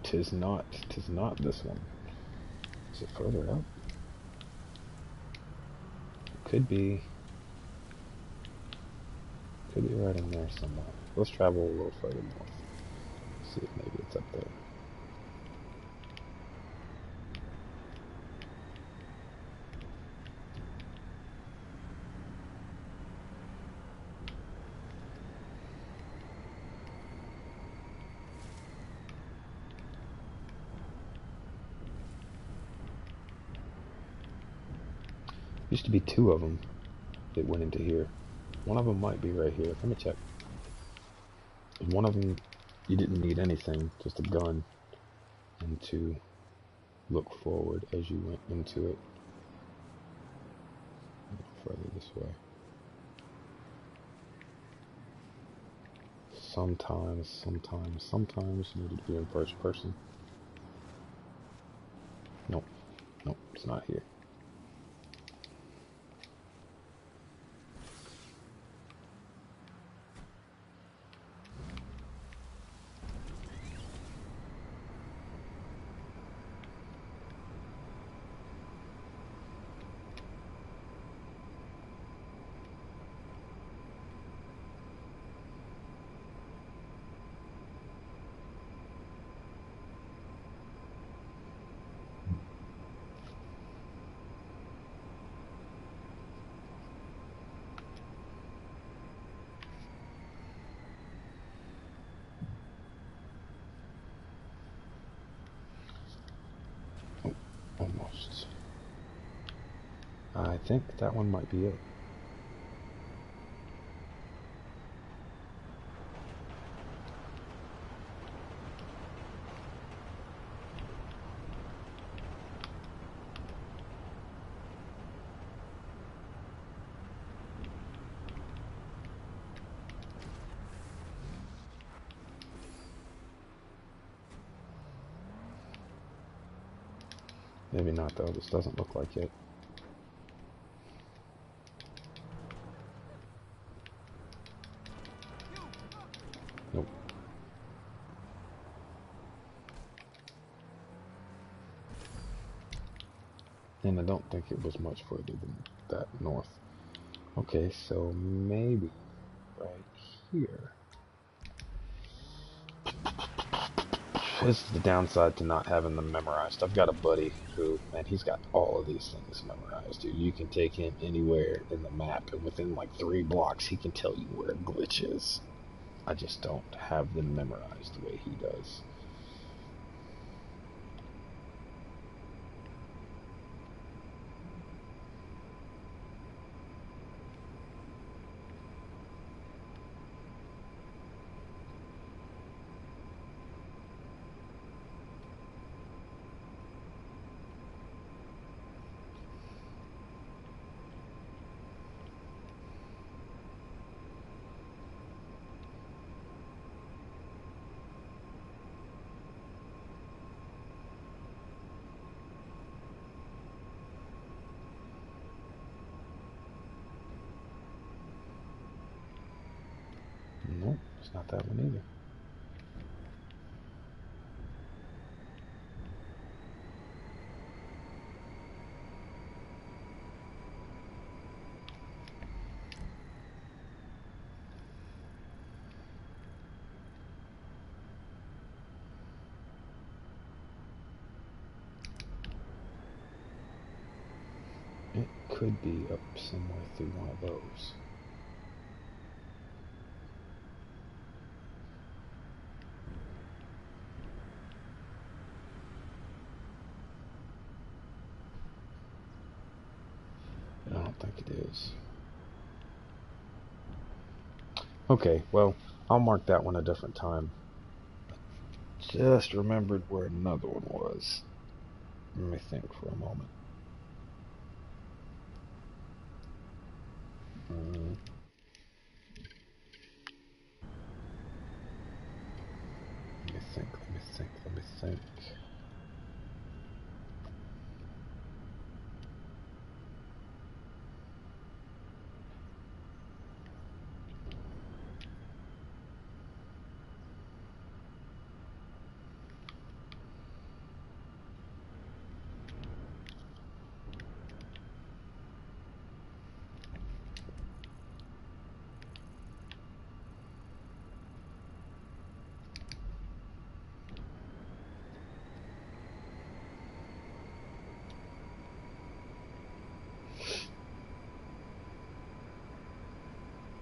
Tis not this one. Is it further up? Could be right in there somewhere. Let's travel a little further north. See if maybe it's up there. Used to be two of them that went into here. One of them might be right here. Let me check. One of them, you didn't need anything, just a gun, and to look forward as you went into it. Further this way. Sometimes needed to be in first person. Nope, it's not here. Almost. I think that one might be it. Maybe not though, this doesn't look like it. Nope. And I don't think it was much further than that north. Okay, so maybe right here. This is the downside to not having them memorized. I've got a buddy who, man, he's got all of these things memorized, dude. You can take him anywhere in the map, and within like 3 blocks, he can tell you where a glitch is. I just don't have them memorized the way he does. Nope, it's not that one either. It could be up somewhere through one of those. I don't think it is. Okay, well, I'll mark that one a different time. Just remembered where another one was. Let me think for a moment. Let me think.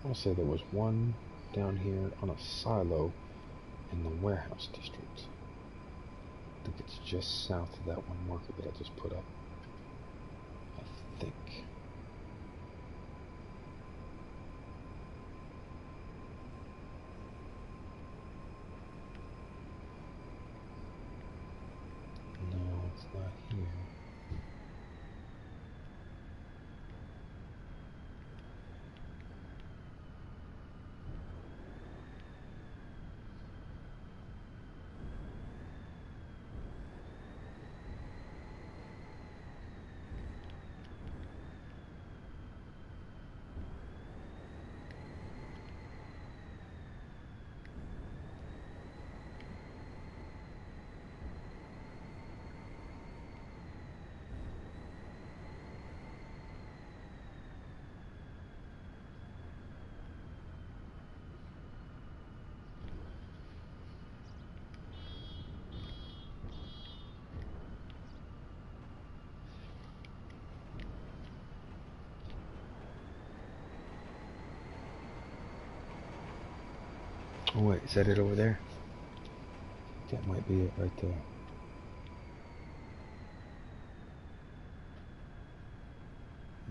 I'll say there was one down here on a silo in the warehouse district. I think it's just south of that one marker that I just put up. I think. No, it's not here. Oh wait, is that it over there? That might be it right there.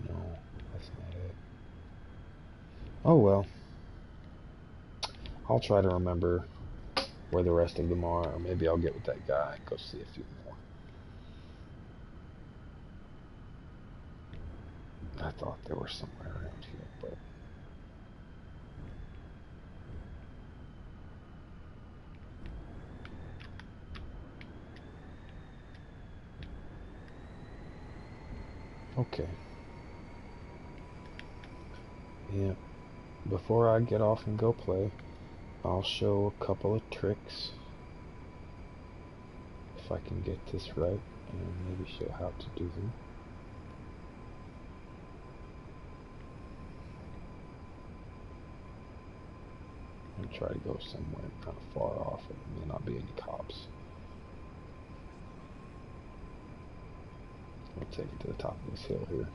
No, that's not it. Oh well. I'll try to remember where the rest of them are, or maybe I'll get with that guy and go see a few more. I thought they were somewhere around here, but... Okay. Yeah. Before I get off and go play, I'll show a couple of tricks. If I can get this right, and maybe show how to do them. And try to go somewhere kind of far off, and there may not be any cops. I'll take it to the top of this hill here.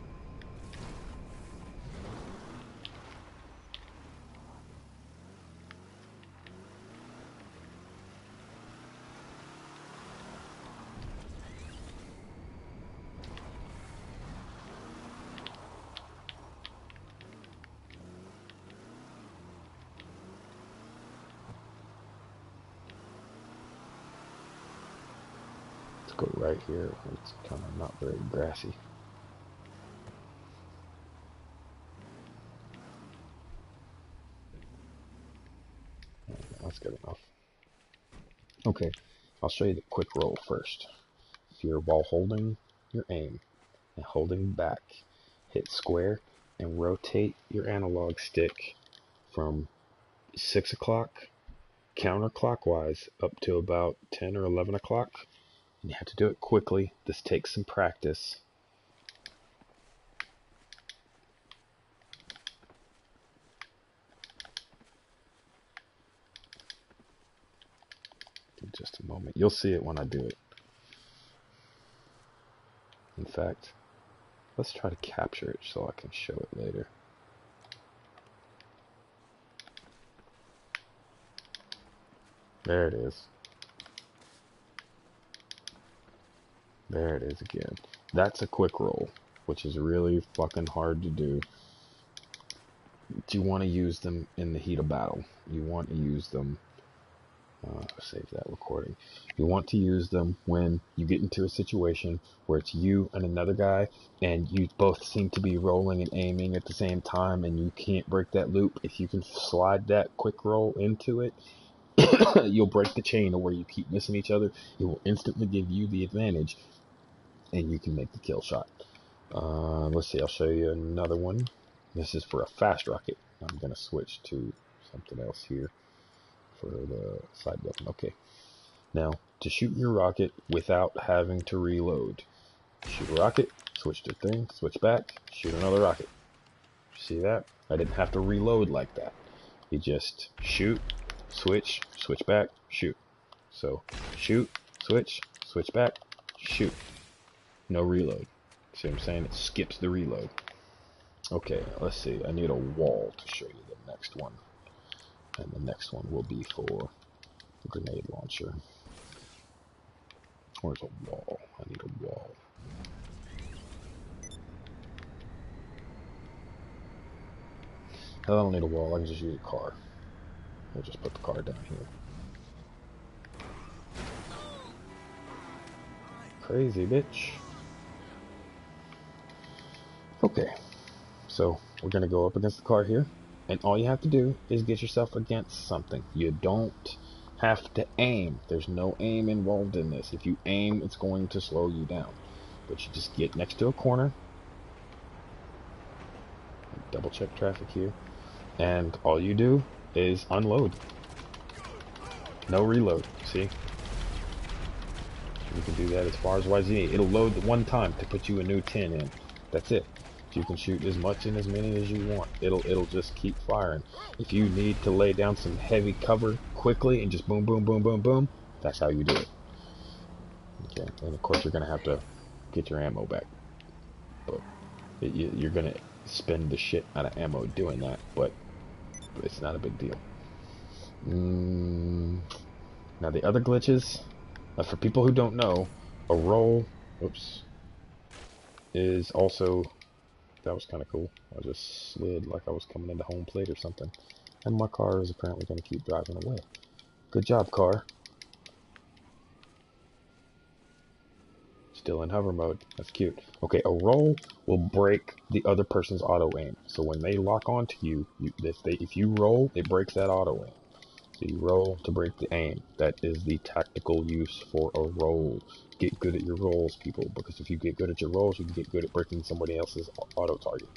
Let's go right here. It's kind of not very grassy. That's good enough. Okay, I'll show you the quick roll first. If you're while holding your aim and holding back, hit square and rotate your analog stick from 6 o'clock counterclockwise up to about 10 or 11 o'clock. And you have to do it quickly. This takes some practice. In just a moment. You'll see it when I do it. In fact, let's try to capture it so I can show it later. There it is. There it is again. That's a quick roll, which is really fucking hard to do. But you want to use them in the heat of battle. You want to use them. Save that recording. You want to use them when you get into a situation where it's you and another guy, and you both seem to be rolling and aiming at the same time, and you can't break that loop. If you can slide that quick roll into it, you'll break the chain of where you keep missing each other. It will instantly give you the advantage, and you can make the kill shot. Let's see, I'll show you another one. This is for a fast rocket. I'm going to switch to something else here for the side button. Okay. Now, to shoot your rocket without having to reload. Shoot a rocket, switch to thing, switch back, shoot another rocket. See that? I didn't have to reload like that. You just shoot, switch, switch back, shoot. So, shoot, switch back, shoot. No reload. See what I'm saying? It skips the reload. Okay, let's see. I need a wall to show you the next one. And the next one will be for the grenade launcher. Where's a wall? I need a wall. I don't need a wall. I can just use a car. We'll just put the car down here. Crazy bitch. Okay, so we're gonna go up against the car here, and all you have to do is get yourself against something. You don't have to aim. There's no aim involved in this. If you aim, it's going to slow you down. But you just get next to a corner. Double check traffic here. And all you do is unload. No reload. See? You can do that as far as YZ. It'll load the one time to put you a new 10 in. That's it. You can shoot as much and as many as you want. It'll just keep firing. If you need to lay down some heavy cover quickly and just boom, boom, boom, boom, boom, that's how you do it. Okay, and of course you're gonna have to get your ammo back. But you're gonna spend the shit out of ammo doing that, but it's not a big deal. Now the other glitches, for people who don't know, a roll, oops, is also. That was kind of cool. I just slid like I was coming into home plate or something. And my car is apparently going to keep driving away. Good job, car. Still in hover mode. That's cute. Okay, a roll will break the other person's auto aim. So when they lock onto you, if you roll, it breaks that auto aim. So you roll to break the aim. That is the tactical use for a roll. Get good at your rolls, people, because if you get good at your rolls, you can get good at breaking somebody else's auto target.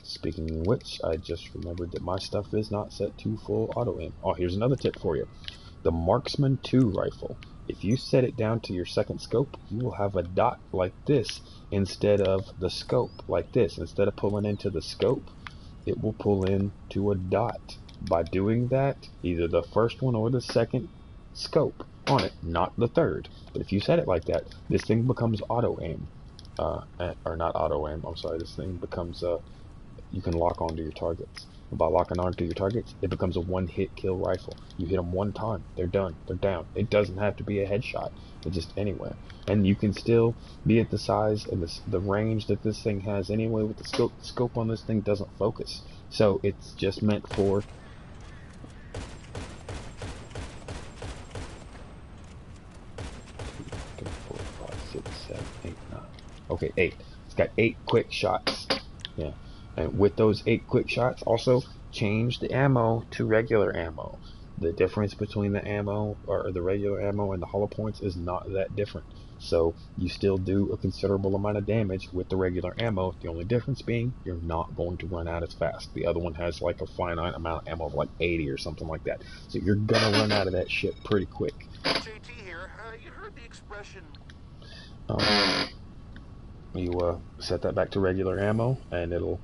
Speaking of which, I just remembered that my stuff is not set to full auto aim. Oh, here's another tip for you. The Marksman 2 rifle. If you set it down to your second scope, you will have a dot like this instead of the scope like this. Instead of pulling into the scope, it will pull into a dot. By doing that, either the first one or the second scope on it, not the third. But if you set it like that, this thing becomes auto aim. Or not auto aim, I'm sorry, this thing becomes, you can lock onto your targets. And by locking onto your targets, it becomes a one-hit kill rifle. You hit them one time, they're done, they're down. It doesn't have to be a headshot, it's just anywhere. And you can still be at the size and the range that this thing has anyway with the scope. The scope on this thing doesn't focus. So it's just meant for okay, 8. It's got 8 quick shots. Yeah. And with those 8 quick shots, also change the ammo to regular ammo. The difference between the ammo or the regular ammo and the hollow points is not that different. So you still do a considerable amount of damage with the regular ammo. The only difference being you're not going to run out as fast. The other one has like a finite amount of ammo of like 80 or something like that. So you're gonna run out of that shit pretty quick. JT here. You heard the expression. You set that back to regular ammo, and it'll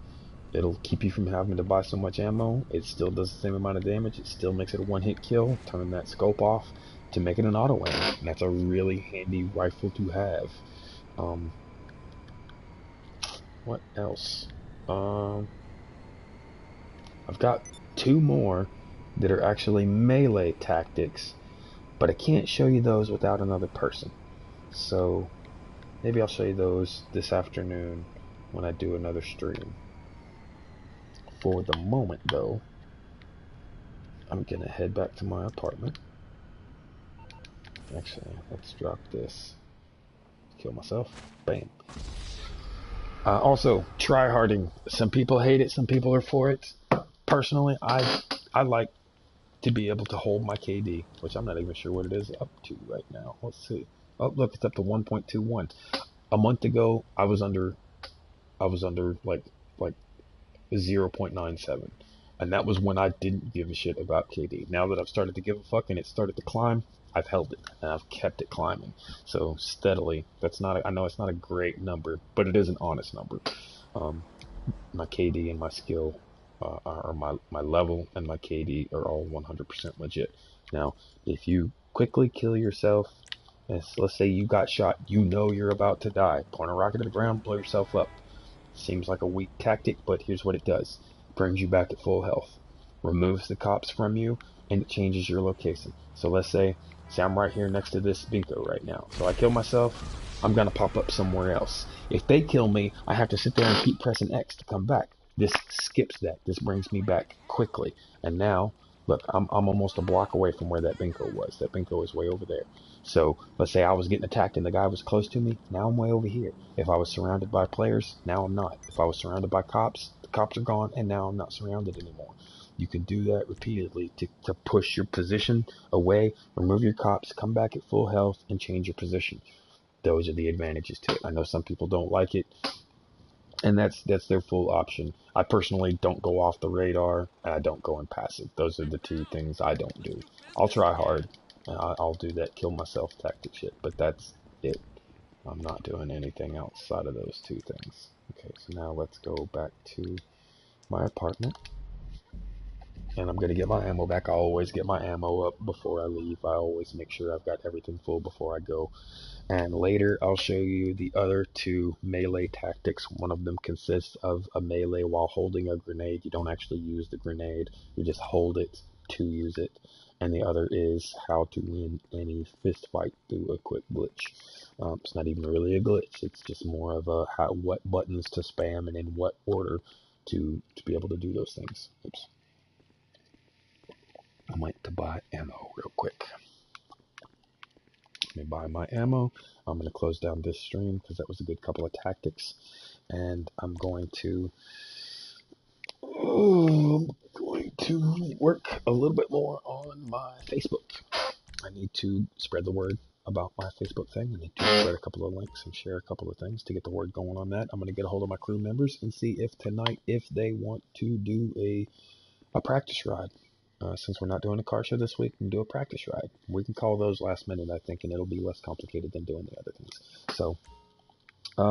keep you from having to buy so much ammo. It still does the same amount of damage. It still makes it a one-hit kill. Turn that scope off to make it an auto aim. And that's a really handy rifle to have. What else? I've got two more that are actually melee tactics, but I can't show you those without another person. So maybe I'll show you those this afternoon when I do another stream. For the moment, though, I'm gonna head back to my apartment. Actually, let's drop this. Kill myself. Bam. Also, tryharding. Some people hate it. Some people are for it. Personally, I like to be able to hold my KD, which I'm not even sure what it is up to right now. Let's see. Oh, look, it's up to 1.21. A month ago, I was under like 0.97. And that was when I didn't give a shit about KD. Now that I've started to give a fuck and it started to climb, I've held it and I've kept it climbing. So steadily, I know it's not a great number, but it is an honest number. My KD and my skill, or my level and my KD are all 100% legit. Now, if you quickly kill yourself, let's say you got shot, you know you're about to die, point a rocket at the ground, blow yourself up. Seems like a weak tactic, but here's what it does. It brings you back at full health, removes the cops from you, and it changes your location. So let's say I'm right here next to this bingo right now. So I kill myself, I'm gonna pop up somewhere else. If they kill me, I have to sit there and keep pressing X to come back. This skips that. This brings me back quickly. And now, look, I'm almost a block away from where that bingo was. That bingo is way over there. So let's say I was getting attacked and the guy was close to me. Now I'm way over here. If I was surrounded by players, now I'm not. If I was surrounded by cops, the cops are gone and now I'm not surrounded anymore. You can do that repeatedly to push your position away, remove your cops, come back at full health, and change your position. Those are the advantages to it. I know some people don't like it, and that's their full option. I personally don't go off the radar, and I don't go in passive. Those are the two things I don't do. I'll try hard, and I'll do that kill myself tactic shit, but that's it. I'm not doing anything outside of those two things. Okay, so now let's go back to my apartment, and I'm gonna get my ammo back. I always get my ammo up before I leave. I always make sure I've got everything full before I go. And later I'll show you the other two melee tactics. One of them consists of a melee while holding a grenade. You don't actually use the grenade, you just hold it to use it. And the other is how to win any fist fight through a quick glitch. It's not even really a glitch, it's just more of a what buttons to spam and in what order to be able to do those things. Oops. I might to buy ammo real quick. Let me buy my ammo. I'm going to close down this stream because that was a good couple of tactics. And I'm going to work a little bit more on my Facebook. I need to spread the word about my Facebook thing. I need to spread a couple of links and share a couple of things to get the word going on that. I'm going to get a hold of my crew members and see if tonight, if they want to do a practice ride. Since we're not doing a car show this week, we can do a practice ride. We can call those last minute, I think, and it'll be less complicated than doing the other things. So,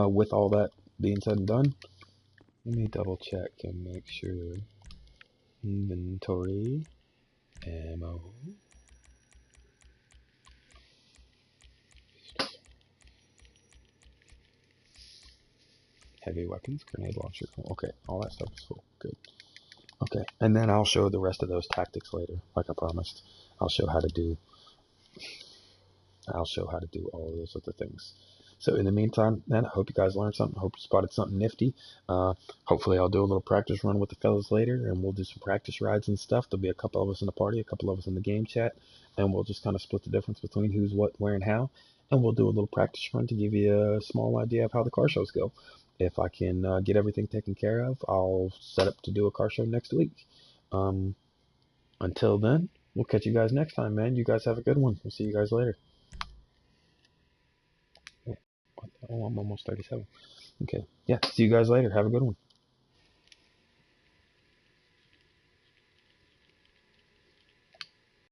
with all that being said and done, let me double check and make sure. Inventory, ammo, heavy weapons, grenade launcher. Okay, all that stuff is full. Good. Okay, and then I'll show the rest of those tactics later, like I promised. I'll show how to do all of those other things. So in the meantime, man, I hope you guys learned something. I hope you spotted something nifty. Hopefully I'll do a little practice run with the fellas later, and we'll do some practice rides and stuff. There'll be a couple of us in the party, a couple of us in the game chat, and we'll just kind of split the difference between who's what, where, and how. And we'll do a little practice run to give you a small idea of how the car shows go. If I can get everything taken care of, I'll set up to do a car show next week. Until then, we'll catch you guys next time, man. You guys have a good one. We'll see you guys later. Oh, I'm almost 37. Okay. Yeah. See you guys later. Have a good one.